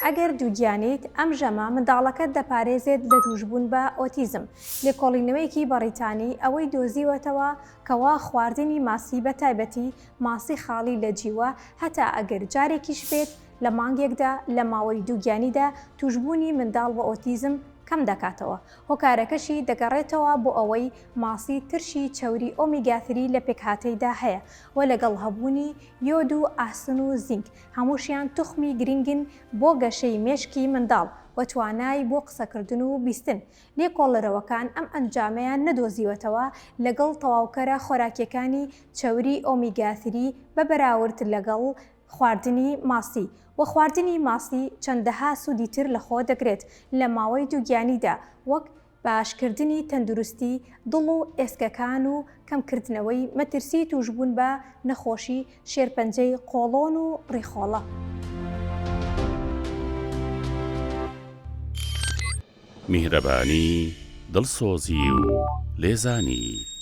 ئەگەر دووگیانیت ئەم ژەمە منداڵەکەت دەپارێزێت لە تووشبوون بە ئۆتیزم. لێکۆڵینەوەیەکی بەڕیتانی ئەوەی دۆزیوەتەوە کەوا خواردنی ماسی بە تایبەتی ماسی خاڵی لە جیوە هەتا ئەگەر جارێکیش بێت لە مانگێکدا لە ماوەی دووگیانیدا تووشبوونی منداڵ بە ئۆتیزم کەم دەکاتەوە. هۆکارەکەشی دەگەڕێتەوە بۆ ئەوەی ماسی ترشی چەوری ئۆمیگا-3 لە پێکهاتەیدا هەیە و لەگەڵ هەبوونی یۆد و ئاسن و زینک هەمووشیان توخمی گرنگن بۆ گەشەی مێشکی منداڵ و توانای بۆ قسەکردن و بیستن. لێکۆڵەرەوەکان ئەم ئەنجامەیان نەدۆزیوەتەوە لەگەڵ تەواوکەرە خۆراکیەکانی چەوری ئۆمیگا-3 بە بەراورد لەگەڵ خواردنی ماسی و خواردنی ماسی چەندەها سوودی تر لەخۆ دەگرێت لە ماوەی دووگیانیدا، وەک باشکردنی تەندروستی دڵ و ئێسکەکان و کەمکردنەوەی مەترسی تووشبوون بە نەخۆشی شێرپەنجەی قۆڵۆن و ڕیخۆڵە. میهرەبانی، دڵسۆزی و لێزانی.